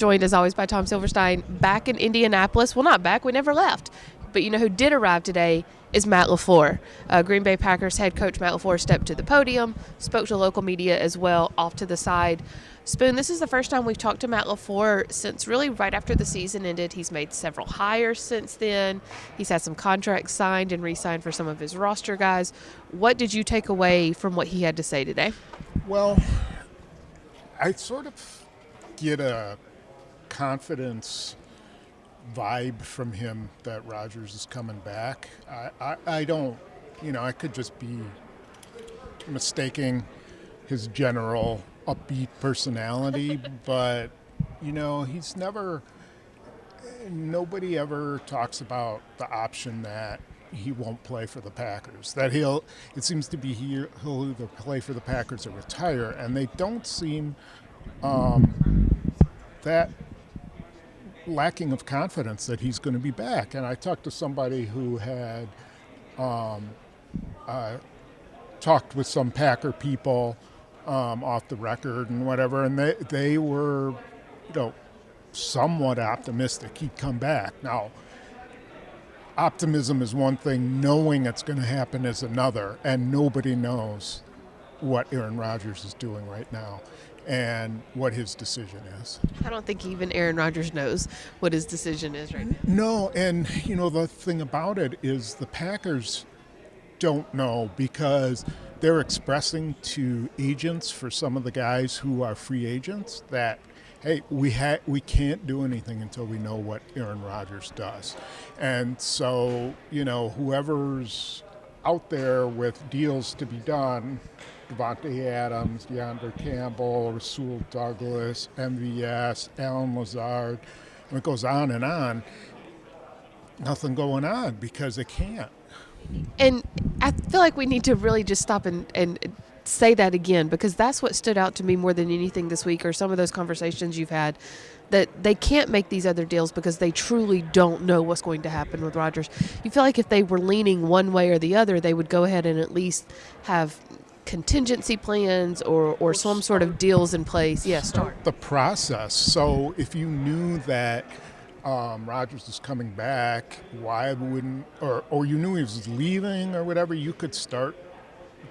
Joined as always by Tom Silverstein back in Indianapolis. Well, not back, we never left. But you know who did arrive today is Matt LaFleur. Green Bay Packers head coach Matt LaFleur stepped to the podium, spoke to local media as well off to the side. Spoon, this is the first time we've talked to Matt LaFleur since really right after the season ended. He's made several hires since then. He's had some contracts signed and re-signed for some of his roster guys. What did you take away from what he had to say today? Well, I sort of get a confidence vibe from him that Rodgers is coming back. I don't, I could just be mistaking his general upbeat personality, but, nobody ever talks about the option that he won't play for the Packers, that it seems to be he'll either play for the Packers or retire, and they don't seem that lacking of confidence that he's going to be back. And I talked to somebody who had talked with some Packer people off the record and whatever, and they were, somewhat optimistic he'd come back. Now, optimism is one thing, knowing it's going to happen is another, and nobody knows what Aaron Rodgers is doing right now and what his decision is. I don't think even Aaron Rodgers knows what his decision is right now. No, and the thing about it is the Packers don't know, because they're expressing to agents for some of the guys who are free agents that, hey, we can't do anything until we know what Aaron Rodgers does. And so, whoever's out there with deals to be done, Devontae Adams, DeAndre Campbell, Rasul Douglas, MVS, Alan Lazard, and it goes on and on, nothing going on because they can't. And I feel like we need to really just stop and say that again, because that's what stood out to me more than anything this week, or some of those conversations you've had, that they can't make these other deals because they truly don't know what's going to happen with Rodgers. You feel like if they were leaning one way or the other, they would go ahead and at least have contingency plans or some sort of deals in place. Start the process. So if you knew that Rodgers is coming back, why wouldn't, or you knew he was leaving or whatever, you could start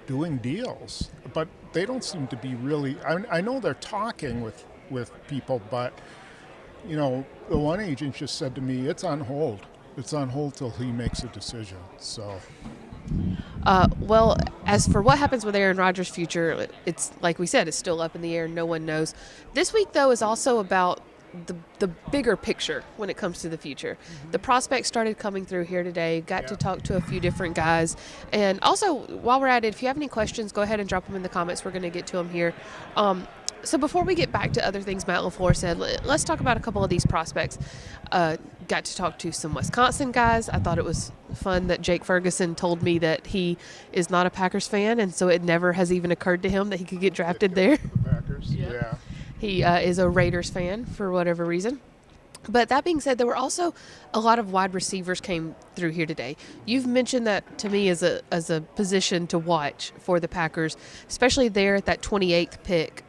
doing deals. But they don't seem to be really, I know they're talking with people, but the one agent just said to me, it's on hold. It's on hold till he makes a decision. So well, as for what happens with Aaron Rodgers' future, it's like we said, it's still up in the air. No one knows. This week, though, is also about the bigger picture when it comes to the future. Mm-hmm. The prospects started coming through here today, got to talk to a few different guys. And also, while we're at it, if you have any questions, go ahead and drop them in the comments. We're going to get to them here. So before we get back to other things Matt LaFleur said, let's talk about a couple of these prospects. Got to talk to some Wisconsin guys. I thought it was fun that Jake Ferguson told me that he is not a Packers fan, and so it never has even occurred to him that he could get drafted there. The Packers, yeah. He is a Raiders fan for whatever reason. But that being said, there were also a lot of wide receivers came through here today. You've mentioned that to me as a position to watch for the Packers, especially there at that 28th pick.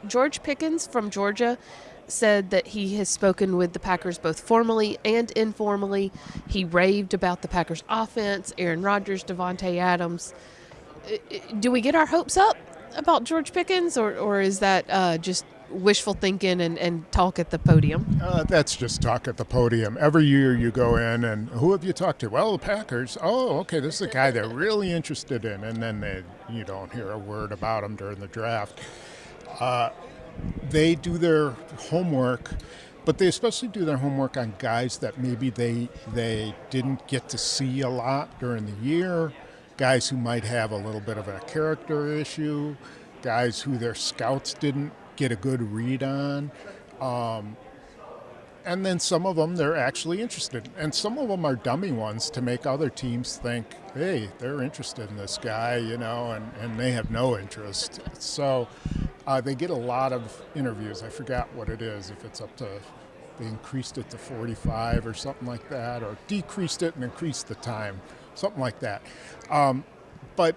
George Pickens from Georgia said that he has spoken with the Packers both formally and informally. He raved about the Packers offense, Aaron Rodgers, Devontae Adams. Do we get our hopes up about George Pickens, or is that just wishful thinking and talk at the podium? That's just talk at the podium. Every year you go in and who have you talked to? Well, the Packers. Oh, okay, this is a guy they're really interested in, and then you don't hear a word about him during the draft. They do their homework, but they especially do their homework on guys that maybe they didn't get to see a lot during the year, guys who might have a little bit of a character issue, guys who their scouts didn't get a good read on. And then some of them they're actually interested in. And some of them are dummy ones to make other teams think, hey, they're interested in this guy, and they have no interest. So they get a lot of interviews. I forgot what it is, if it's up to, they increased it to 45 or something like that, or decreased it and increased the time, something like that. But,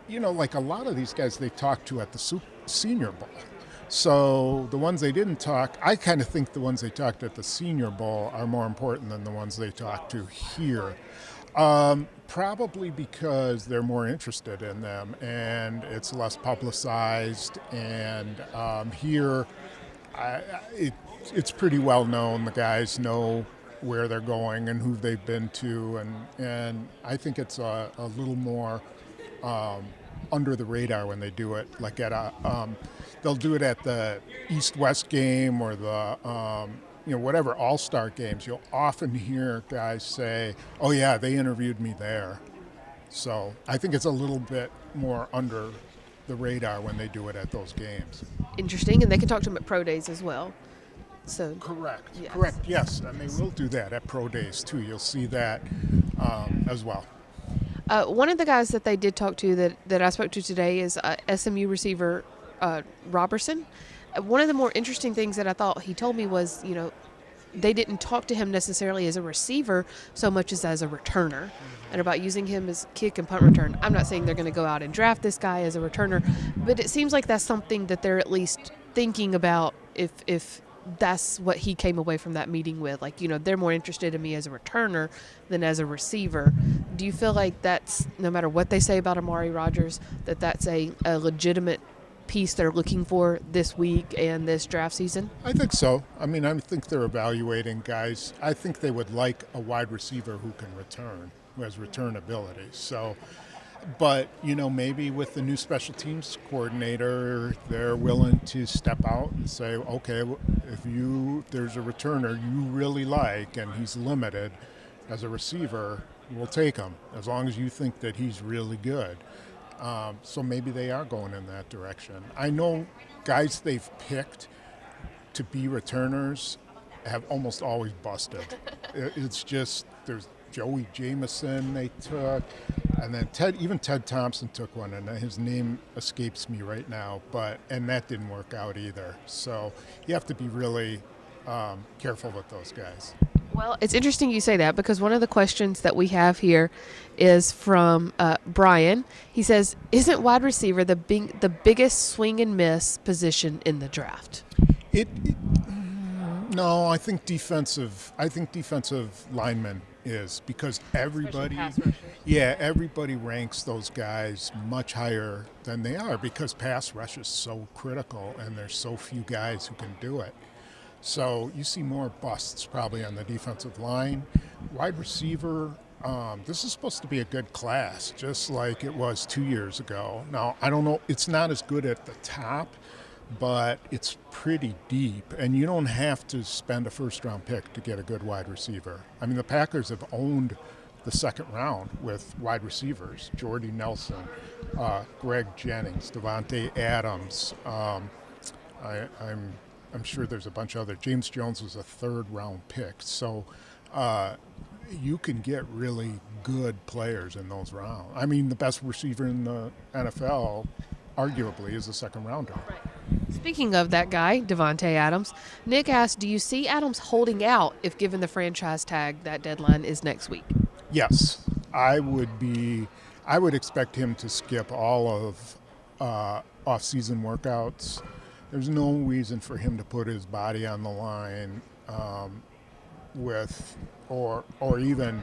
like a lot of these guys they talk to at the Senior Bowl. So the ones they didn't talk, I kind of think the ones they talked at the Senior Bowl are more important than the ones they talked to here. Probably because they're more interested in them and it's less publicized. And here, it's pretty well known. The guys know where they're going and who they've been to, and I think it's a little more under the radar when they do it. Like they'll do it at the East-West game or the whatever All-Star games. You'll often hear guys say, "Oh yeah, they interviewed me there." So I think it's a little bit more under the radar when they do it at those games. Interesting, and they can talk to them at pro days as well. So Correct. yes. Correct. Yes, and they will do that at pro days too. You'll see that as well. One of the guys that they did talk to that I spoke to today is SMU receiver Robertson. One of the more interesting things that I thought he told me was, they didn't talk to him necessarily as a receiver so much as a returner, and about using him as kick and punt return. I'm not saying they're going to go out and draft this guy as a returner, but it seems like that's something that they're at least thinking about if that's what he came away from that meeting with. Like, they're more interested in me as a returner than as a receiver. Do you feel like that's, no matter what they say about Amari Rodgers, that's a legitimate piece they're looking for this week and this draft season? I think so. I mean, I think they're evaluating guys. I think they would like a wide receiver who can return, who has return ability. So, but, maybe with the new special teams coordinator, they're willing to step out and say, okay, if there's a returner you really like and he's limited as a receiver, we'll take him as long as you think that he's really good. So maybe they are going in that direction. I know guys they've picked to be returners have almost always busted. It's just, there's Joey Jamison they took, and then Ted Thompson took one, and his name escapes me right now, and that didn't work out either. So you have to be really careful with those guys. Well, it's interesting you say that, because one of the questions that we have here is from Brian. He says, isn't wide receiver the biggest swing and miss position in the draft? No, I think defensive linemen is, because everybody ranks those guys much higher than they are, because pass rush is so critical and there's so few guys who can do it. So you see more busts probably on the defensive line. Wide receiver, this is supposed to be a good class, just like it was 2 years ago. Now, I don't know, it's not as good at the top, but it's pretty deep, and you don't have to spend a first-round pick to get a good wide receiver. I mean, the Packers have owned the second round with wide receivers: Jordy Nelson, Greg Jennings, Devontae Adams. I'm sure there's a bunch of other. James Jones was a third-round pick. So you can get really good players in those rounds. I mean, the best receiver in the NFL, arguably, is a second-rounder. Right. Speaking of that guy, Devontae Adams, Nick asked, do you see Adams holding out if given the franchise tag that deadline is next week? Yes. I would expect him to skip all of off-season workouts. There's no reason for him to put his body on the line or even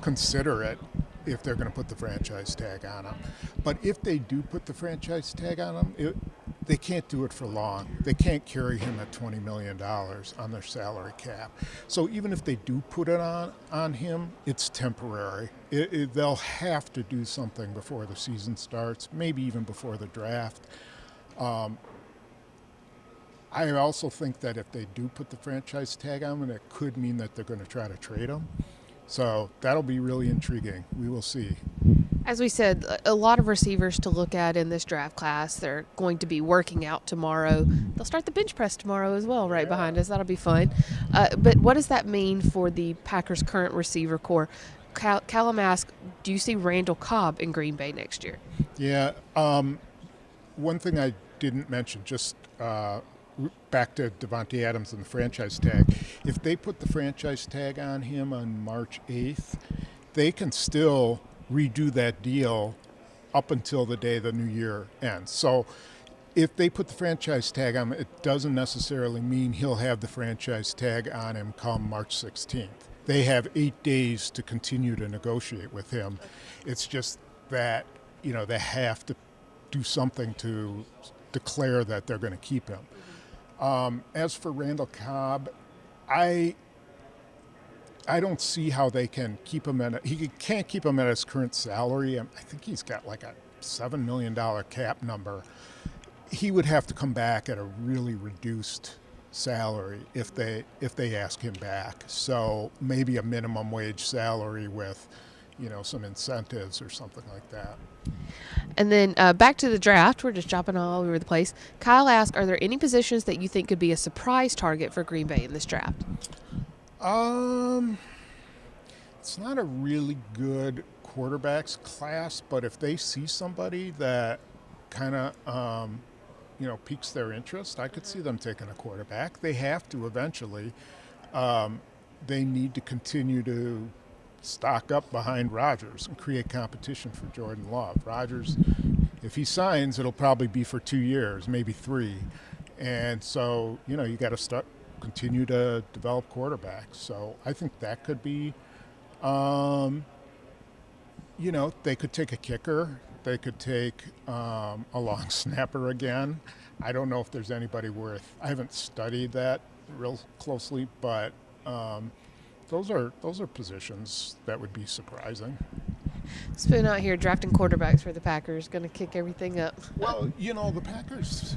consider it if they're going to put the franchise tag on him. But if they do put the franchise tag on him, they can't do it for long. They can't carry him at $20 million on their salary cap. So even if they do put it on him, it's temporary. They'll have to do something before the season starts, maybe even before the draft. I also think that if they do put the franchise tag on him, it could mean that they're going to try to trade him. So that'll be really intriguing. We will see. As we said, a lot of receivers to look at in this draft class. They're going to be working out tomorrow. They'll start the bench press tomorrow as well, right behind us. That'll be fun. But what does that mean for the Packers' current receiver core? Callum asked, do you see Randall Cobb in Green Bay next year? Yeah. One thing I didn't mention, just back to Devontae Adams and the franchise tag. If they put the franchise tag on him on March 8th, they can still redo that deal up until the day the new year ends. So if they put the franchise tag on him, it doesn't necessarily mean he'll have the franchise tag on him come March 16th. They have 8 days to continue to negotiate with him. It's just that, they have to do something to declare that they're going to keep him. As for Randall Cobb, I don't see how they can keep him he can't keep him at his current salary. I think he's got like a $7 million cap number. He would have to come back at a really reduced salary if they ask him back. So maybe a minimum wage salary with, some incentives or something like that. And then back to the draft. We're just jumping all over the place. Kyle asked, are there any positions that you think could be a surprise target for Green Bay in this draft? It's not a really good quarterbacks class, but if they see somebody that kind of, piques their interest, I could see them taking a quarterback. They have to eventually. They need to continue to stock up behind Rodgers and create competition for Jordan Love. Rodgers, if he signs, it'll probably be for 2 years, maybe 3. And so, you got to continue to develop quarterbacks. So I think that could be, they could take a kicker. They could take a long snapper again. I don't know if there's anybody I haven't studied that real closely, but those are positions that would be surprising. Spoon out here drafting quarterbacks for the Packers, going to kick everything up. Well, the Packers,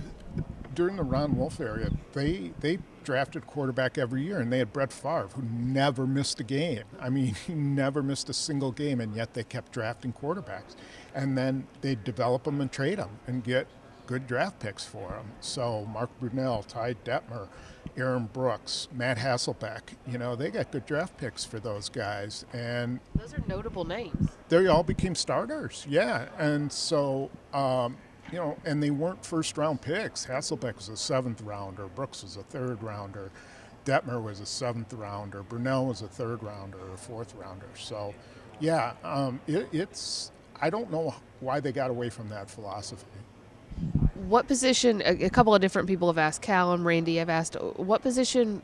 during the Ron Wolf era, they drafted quarterback every year, and they had Brett Favre, who never missed a game. I mean, he never missed a single game, and yet they kept drafting quarterbacks. And then they'd develop them and trade them and get good draft picks for them. So Mark Brunell, Ty Detmer, Aaron Brooks, Matt Hasselbeck, they got good draft picks for those guys. And those are notable names. They all became starters, yeah. And so, and they weren't first-round picks. Hasselbeck was a 7th rounder. Brooks was a 3rd rounder. Detmer was a 7th rounder. Brunell was a 3rd rounder or 4th rounder. So, yeah, it's I don't know why they got away from that philosophy. What position, a couple of different people have asked, Cal and Randy have asked, what position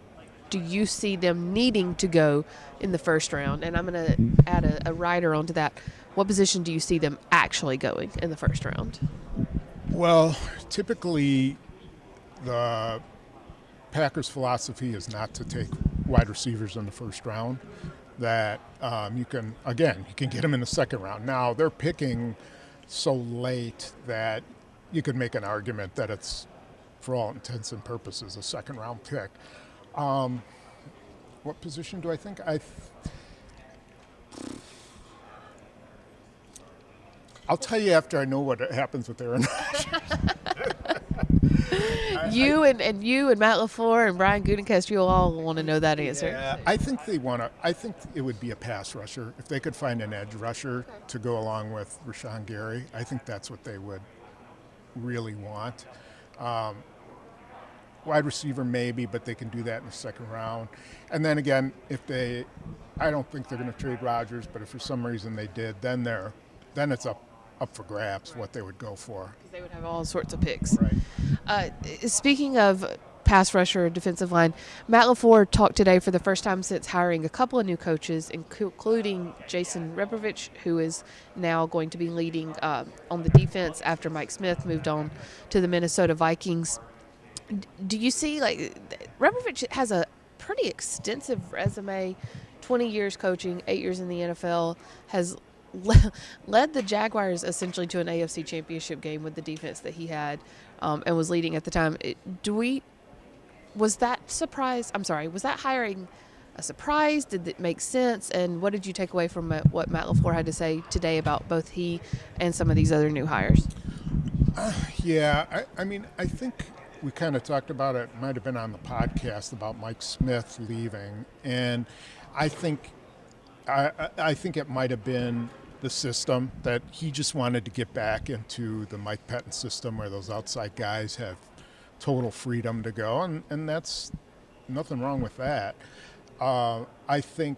do you see them needing to go in the first round? And I'm going to add a rider onto that. What position do you see them actually going in the first round? Well, typically the Packers' philosophy is not to take wide receivers in the first round. That you can get them in the second round. Now, they're picking so late that you could make an argument that it's, for all intents and purposes, a second-round pick. What position do I think? I'll tell you after I know what happens with Aaron Rodgers. You and Matt LaFleur and Brian Gutekunst, you all want to know that answer. Yeah, I think I think it would be a pass rusher. If they could find an edge rusher to go along with Rashawn Gary, I think that's what they would really want. Wide receiver maybe, but they can do that in the second round. And then again, I don't think they're going to trade Rodgers, but if for some reason they did, then it's up for grabs what they would go for. Because they would have all sorts of picks. Right. Speaking of pass rusher, defensive line, Matt LaFleur talked today for the first time since hiring a couple of new coaches, including Jason Rebrovich, who is now going to be leading on the defense after Mike Smith moved on to the Minnesota Vikings. Do you see, Rebrovich has a pretty extensive resume, 20 years coaching, 8 years in the NFL, has led the Jaguars essentially to an AFC championship game with the defense that he had and was leading at the time. Was that hiring a surprise? Did it make sense? And what did you take away from what Matt LaFleur had to say today about both he and some of these other new hires? I think we kind of talked about it, might have been on the podcast, about Mike Smith leaving. And I think it might have been the system that he just wanted to get back into the Mike Pettin system where those outside guys have total freedom to go, and that's nothing wrong with that. I think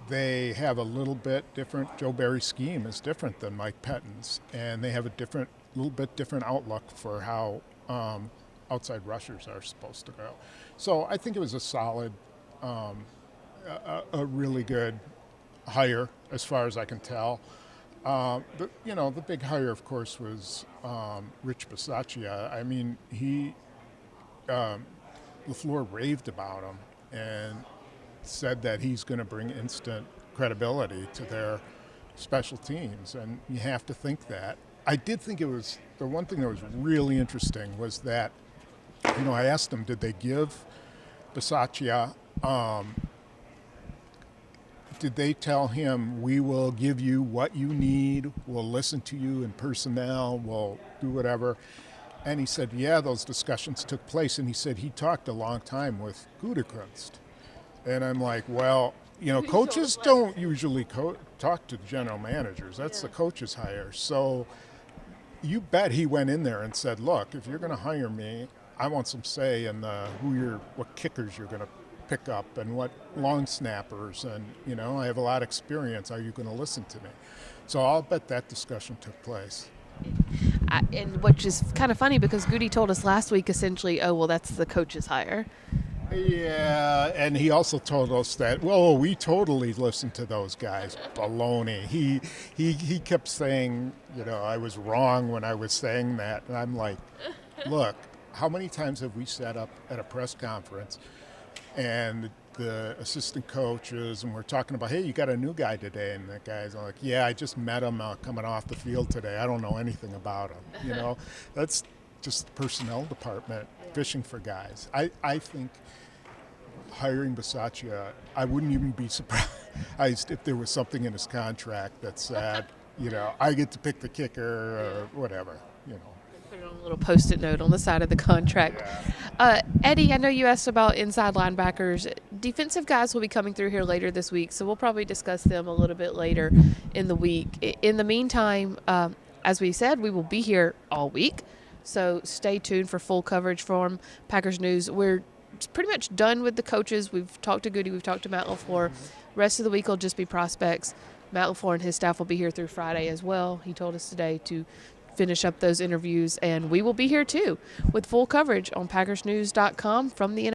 they have a little bit different. Joe Barry's scheme is different than Mike Pettin's, and they have a different little bit different outlook for how outside rushers are supposed to go. So I think it was a solid, a really good hire as far as I can tell. But the big hire, of course, was Rich Bisaccia. I mean, LaFleur raved about him and said that he's going to bring instant credibility to their special teams, and you have to think that. I did think it was the one thing that was really interesting was that, I asked him, did they give Bisaccia, did they tell him, we will give you what you need, we'll listen to you in personnel, we'll do whatever? And he said, yeah, those discussions took place, and he said he talked a long time with Gutekunst. And I'm like, well, coaches don't usually talk to general managers. That's the coach's hire. So you bet he went in there and said, look, if you're going to hire me, I want some say in what kickers you're going to pick up and what long snappers. And, I have a lot of experience. Are you going to listen to me? So I'll bet that discussion took place. And which is kind of funny because Goody told us last week essentially, oh, well, that's the coach's hire. Yeah, and he also told us that, well, we totally listened to those guys. Baloney. He kept saying, I was wrong when I was saying that. And I'm like, look, how many times have we sat up at a press conference and the assistant coaches, and we're talking about, hey, you got a new guy today, and the guy's like, yeah, I just met him coming off the field today. I don't know anything about him. That's just the personnel department fishing for guys. I think hiring Bisaccia, I wouldn't even be surprised if there was something in his contract that said, I get to pick the kicker or whatever. Put it on a little Post-it note on the side of the contract. Yeah. Eddie, I know you asked about inside linebackers. Defensive guys will be coming through here later this week, so we'll probably discuss them a little bit later in the week. In the meantime, as we said, we will be here all week, so stay tuned for full coverage from Packers News. We're pretty much done with the coaches. We've talked to Goody. We've talked to Matt LaFleur. Rest of the week will just be prospects. Matt LaFleur and his staff will be here through Friday as well. He told us today to finish up those interviews, and we will be here too with full coverage on PackersNews.com from the